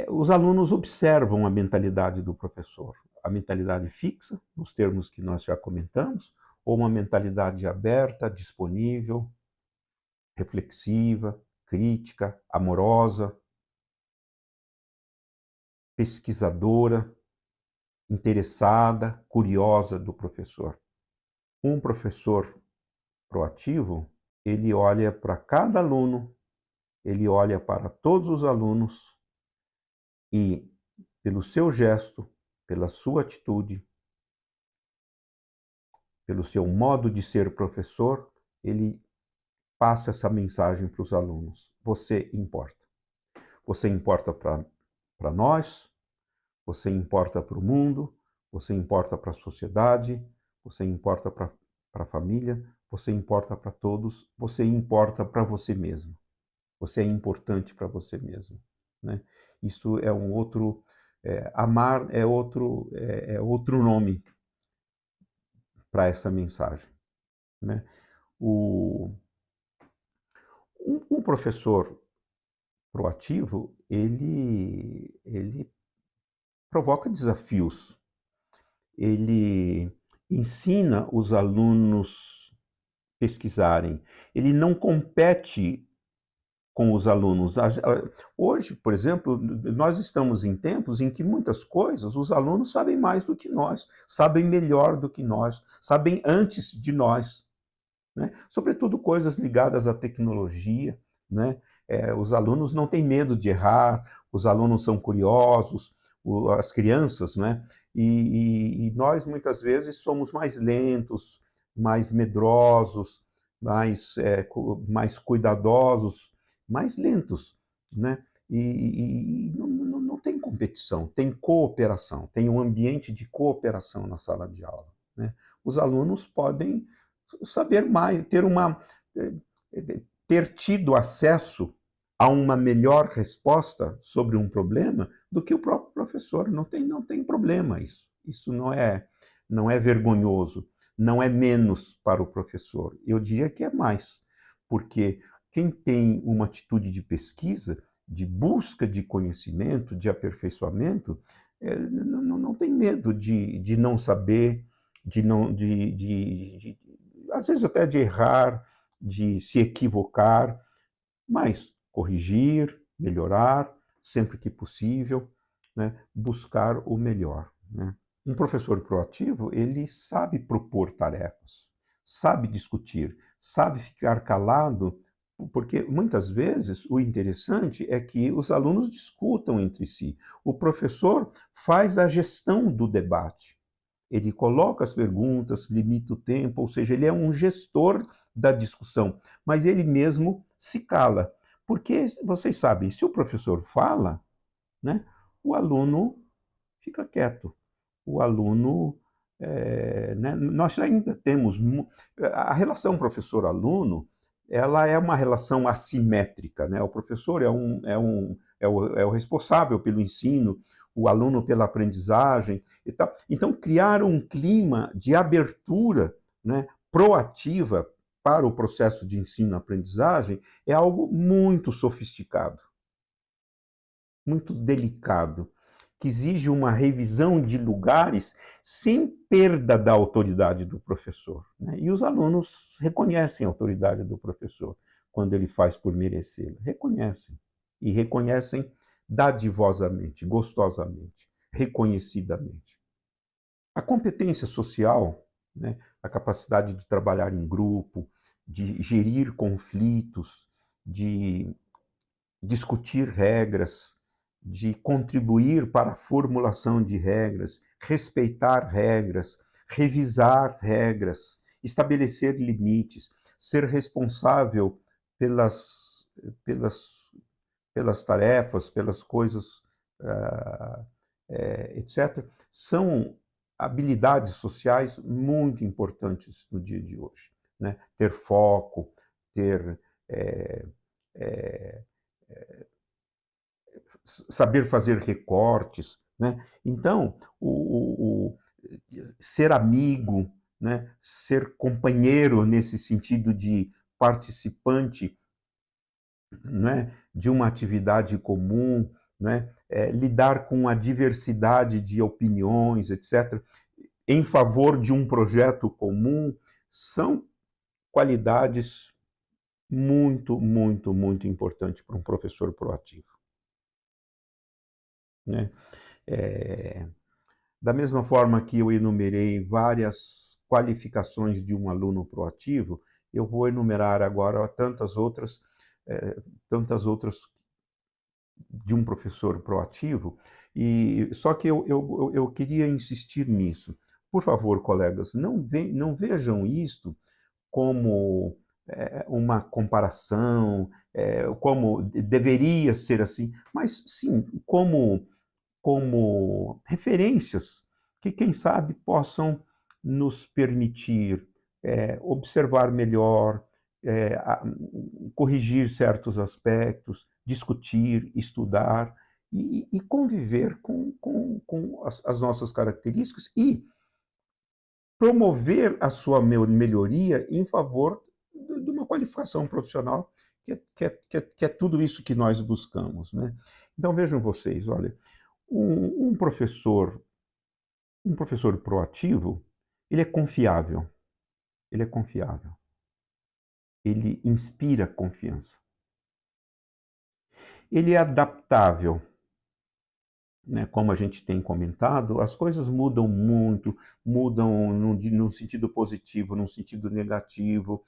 Os alunos observam a mentalidade do professor, a mentalidade fixa, nos termos que nós já comentamos, ou uma mentalidade aberta, disponível, reflexiva, crítica, amorosa, pesquisadora, interessada, curiosa do professor. Um professor proativo, ele olha para cada aluno, ele olha para todos os alunos e, pelo seu gesto, pela sua atitude, pelo seu modo de ser professor, ele passa essa mensagem para os alunos. Você importa. Você importa para nós, você importa para o mundo, você importa para a sociedade, você importa para a família, você importa para todos, você importa para você mesmo. Você é importante para você mesmo, né? Isso é um outro... amar é outro nome para essa mensagem, né? Um professor proativo, ele provoca desafios, ele ensina os alunos pesquisarem, ele não compete com os alunos. Hoje, por exemplo, nós estamos em tempos em que muitas coisas os alunos sabem mais do que nós, sabem melhor do que nós, sabem antes de nós, né? Sobretudo coisas ligadas à tecnologia, né? Os alunos não têm medo de errar, os alunos são curiosos, as crianças, né? E nós muitas vezes somos mais lentos, mais medrosos, mais cuidadosos, mais lentos, né? E não tem competição, tem cooperação, tem um ambiente de cooperação na sala de aula, né? Os alunos podem saber mais, ter tido acesso a uma melhor resposta sobre um problema do que o próprio professor. Não tem problema isso. Isso não é vergonhoso, não é menos para o professor. Eu diria que é mais, porque quem tem uma atitude de pesquisa, de busca de conhecimento, de aperfeiçoamento, não tem medo de não saber, às vezes até de errar, de se equivocar, mas corrigir, melhorar, sempre que possível, né? Buscar o melhor, né? Um professor proativo, ele sabe propor tarefas, sabe discutir, sabe ficar calado, porque muitas vezes o interessante é que os alunos discutam entre si. O professor faz a gestão do debate. Ele coloca as perguntas, limita o tempo, ou seja, ele é um gestor da discussão, mas ele mesmo se cala. Porque, vocês sabem, se o professor fala, né, o aluno fica quieto. O aluno... né, nós ainda temos... A relação professor-aluno, ela é uma relação assimétrica, né? O professor é o responsável pelo ensino, o aluno pela aprendizagem e tal. Então, criar um clima de abertura, né, proativa para o processo de ensino-aprendizagem é algo muito sofisticado, muito delicado, que exige uma revisão de lugares sem perda da autoridade do professor, né? E os alunos reconhecem a autoridade do professor quando ele faz por merecê-la. Reconhecem. E reconhecem dadivosamente, gostosamente, reconhecidamente. A competência social, né, a capacidade de trabalhar em grupo, de gerir conflitos, de discutir regras, de contribuir para a formulação de regras, respeitar regras, revisar regras, estabelecer limites, ser responsável pelas tarefas, pelas coisas, etc., são habilidades sociais muito importantes no dia de hoje, né? Ter foco, ter saber fazer recortes, né? Então, ser amigo, né? Ser companheiro nesse sentido de participante, né? De uma atividade comum, né? Lidar com a diversidade de opiniões, etc., em favor de um projeto comum, são qualidades muito, muito, muito importantes para um professor proativo, né? Da mesma forma que eu enumerei várias qualificações de um aluno proativo, eu vou enumerar agora tantas outras de um professor proativo, e só que eu queria insistir nisso. Por favor, colegas, não vejam isto como uma comparação, como deveria ser assim, mas sim como referências que, quem sabe, possam nos permitir observar melhor, corrigir certos aspectos, discutir, estudar e conviver com as nossas características e promover a sua melhoria em favor de uma qualificação profissional, que é tudo isso que nós buscamos, né? Então vejam vocês, olha, um professor proativo, ele é confiável, ele é confiável, ele inspira confiança, ele é adaptável, né? Como a gente tem comentado, as coisas mudam muito, mudam no sentido positivo, no sentido negativo,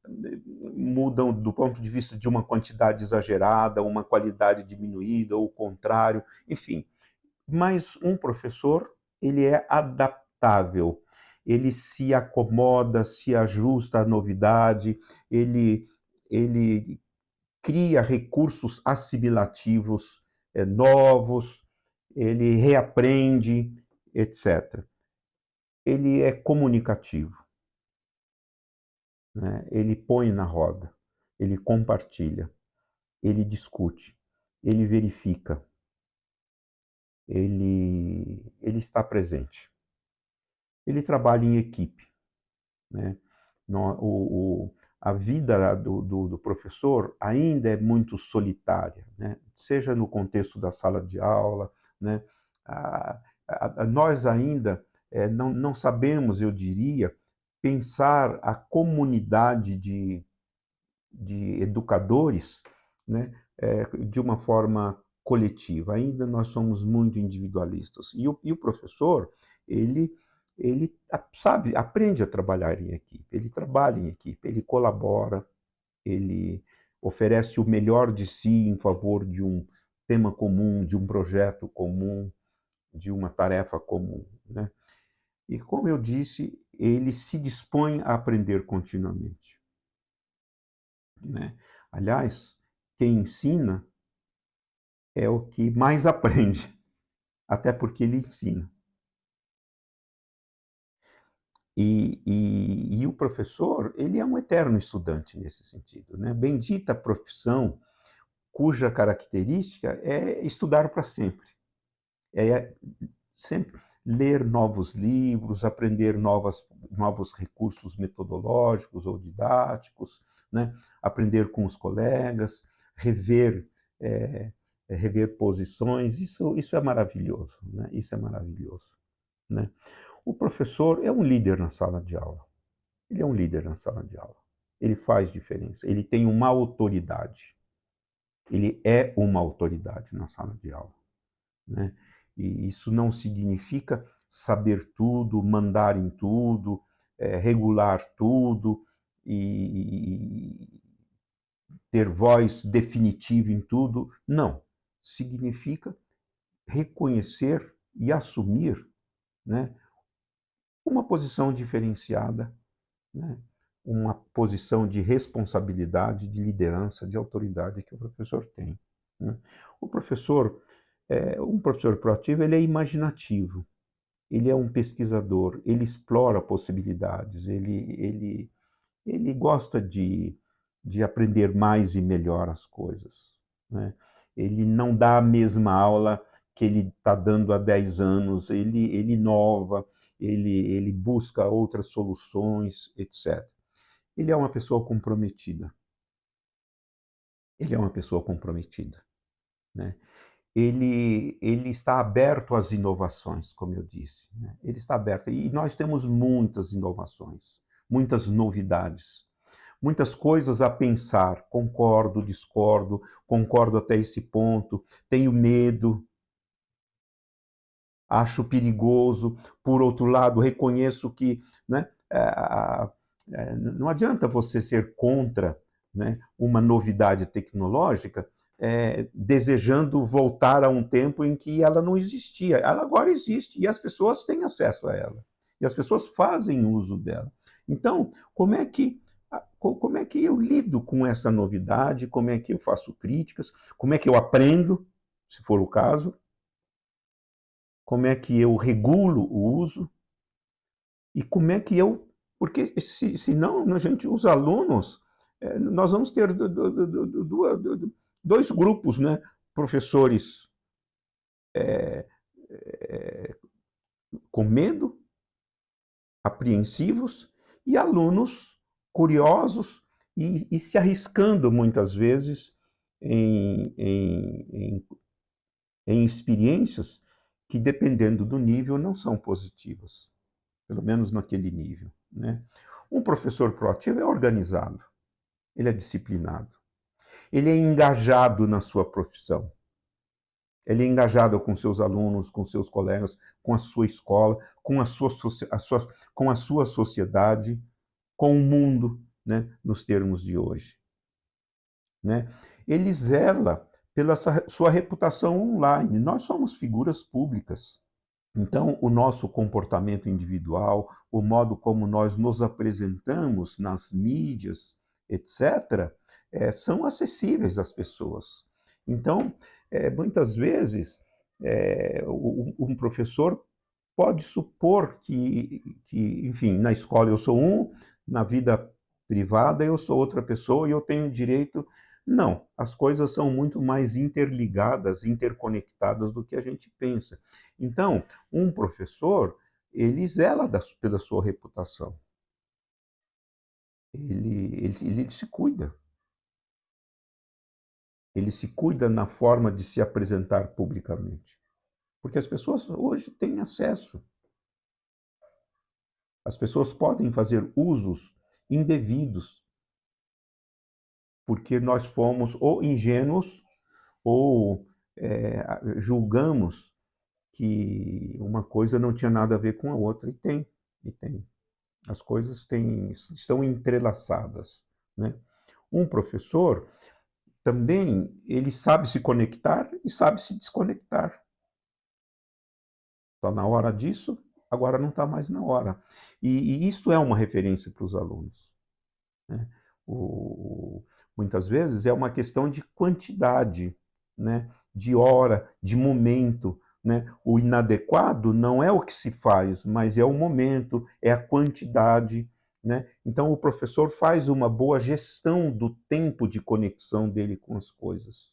mudam do ponto de vista de uma quantidade exagerada, uma qualidade diminuída, ou o contrário, enfim. Mas um professor, ele é adaptável, ele se acomoda, se ajusta à novidade, ele cria recursos assimilativos novos, ele reaprende, etc. Ele é comunicativo, né? Ele põe na roda, ele compartilha, ele discute, ele verifica, ele está presente. Ele trabalha em equipe, né? A vida do professor ainda é muito solitária, né? Seja no contexto da sala de aula, né? Nós ainda não sabemos, eu diria, pensar a comunidade de educadores, né? De uma forma coletiva. Ainda nós somos muito individualistas. E o professor, ele sabe, aprende a trabalhar em equipe, ele trabalha em equipe, ele colabora, ele oferece o melhor de si em favor de um tema comum, de um projeto comum, de uma tarefa comum, né? E como eu disse, ele se dispõe a aprender continuamente, né? Aliás, quem ensina é o que mais aprende, até porque ele ensina. E o professor, ele é um eterno estudante nesse sentido, né? Bendita a profissão cuja característica é estudar para sempre. É sempre ler novos livros, aprender novos recursos metodológicos ou didáticos, né? Aprender com os colegas, rever posições. Isso é maravilhoso, né? Isso é maravilhoso, né? O professor é um líder na sala de aula. Ele é um líder na sala de aula. Ele faz diferença. Ele tem uma autoridade. Ele é uma autoridade na sala de aula, né? E isso não significa saber tudo, mandar em tudo, regular tudo e ter voz definitiva em tudo. Não. Significa reconhecer e assumir, né, uma posição diferenciada, né? Uma posição de responsabilidade, de liderança, de autoridade que o professor tem, né? O professor, um professor proativo, ele é imaginativo, ele é um pesquisador, ele explora possibilidades, ele gosta de de aprender mais e melhor as coisas, né? Ele não dá a mesma aula que ele está dando há 10 anos, ele inova, ele busca outras soluções, etc. Ele é uma pessoa comprometida. Ele é uma pessoa comprometida, né? Ele está aberto às inovações, como eu disse, né? Ele está aberto. E nós temos muitas inovações, muitas novidades, muitas coisas a pensar. Concordo, discordo, concordo até esse ponto, tenho medo, acho perigoso. Por outro lado, reconheço que, né, não adianta você ser contra, né, uma novidade tecnológica, desejando voltar a um tempo em que ela não existia. Ela agora existe e as pessoas têm acesso a ela. E as pessoas fazem uso dela. Então, como é que eu lido com essa novidade? Como é que eu faço críticas? Como é que eu aprendo, se for o caso? Como é que eu regulo o uso? E como é que eu... Porque senão, os alunos, nós vamos ter dois grupos, né? Professores com medo, apreensivos, e alunos curiosos e se arriscando muitas vezes em experiências que, dependendo do nível, não são positivas, pelo menos naquele nível, né? Um professor proativo é organizado, ele é disciplinado, ele é engajado na sua profissão, ele é engajado com seus alunos, com seus colegas, com a sua escola, com com a sua sociedade, com o mundo, né, nos termos de hoje, né? Ele zela pela sua reputação online. Nós somos figuras públicas. Então, o nosso comportamento individual, o modo como nós nos apresentamos nas mídias, etc., são acessíveis às pessoas. Então, muitas vezes, um professor pode supor enfim, na escola eu sou um, na vida privada eu sou outra pessoa e eu tenho direito... Não, as coisas são muito mais interligadas, interconectadas do que a gente pensa. Então, um professor, ele zela pela sua reputação. Ele se cuida. Ele se cuida na forma de se apresentar publicamente. Porque as pessoas hoje têm acesso. As pessoas podem fazer usos indevidos, porque nós fomos ou ingênuos ou julgamos que uma coisa não tinha nada a ver com a outra. E tem. As coisas estão entrelaçadas, né? Um professor também, ele sabe se conectar e sabe se desconectar. Está na hora disso, agora não está mais na hora. E isto é uma referência para os alunos, né? Muitas vezes é uma questão de quantidade, né? De hora, de momento, né? O inadequado não é o que se faz, mas é o momento, é a quantidade, né? Então, o professor faz uma boa gestão do tempo de conexão dele com as coisas.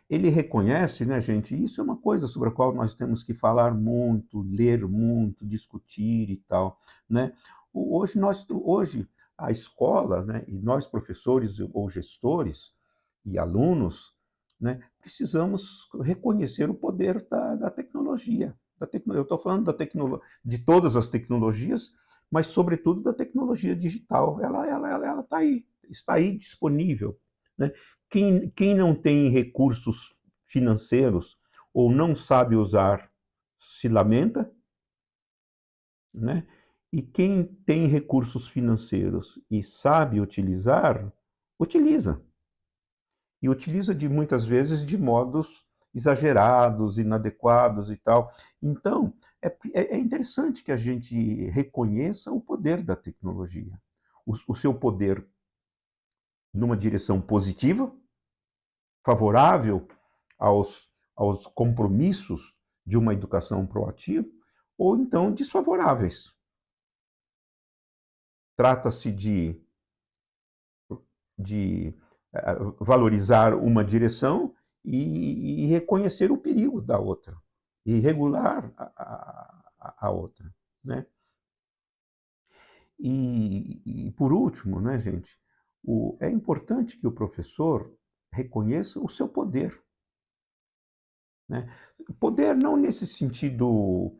Ele reconhece, né, gente, isso é uma coisa sobre a qual nós temos que falar muito, ler muito, discutir e tal, né? Hoje a escola, né, e nós professores ou gestores e alunos, né, precisamos reconhecer o poder da tecnologia. Eu estou falando de todas as tecnologias, mas sobretudo da tecnologia digital. Ela está aí disponível, né? Quem não tem recursos financeiros ou não sabe usar, se lamenta, né? E quem tem recursos financeiros e sabe utilizar, utiliza. E utiliza muitas vezes de modos exagerados, inadequados e tal. Então, é interessante que a gente reconheça o poder da tecnologia, o seu poder numa direção positiva, favorável aos compromissos de uma educação proativa, ou então desfavoráveis. Trata-se de valorizar uma direção e reconhecer o perigo da outra, e regular a outra, né? E por último, né, gente, é importante que o professor reconheça o seu poder, né? Poder não nesse sentido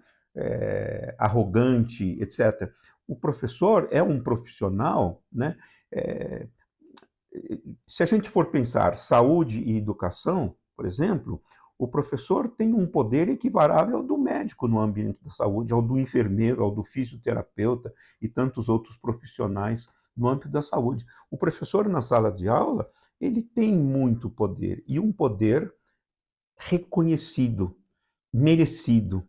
arrogante, etc. O professor é um profissional, né? É, se a gente for pensar saúde e educação, por exemplo, o professor tem um poder equivalente ao do médico no ambiente da saúde, ao do enfermeiro, ao do fisioterapeuta e tantos outros profissionais no âmbito da saúde. O professor na sala de aula, ele tem muito poder, e um poder reconhecido, merecido,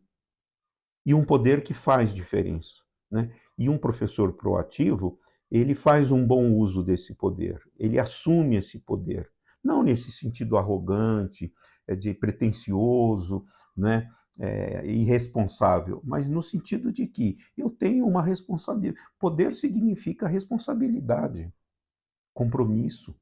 e um poder que faz diferença, né? E um professor proativo, ele faz um bom uso desse poder, ele assume esse poder, não nesse sentido arrogante, de pretensioso, né? Irresponsável, mas no sentido de que eu tenho uma responsabilidade. Poder significa responsabilidade, compromisso.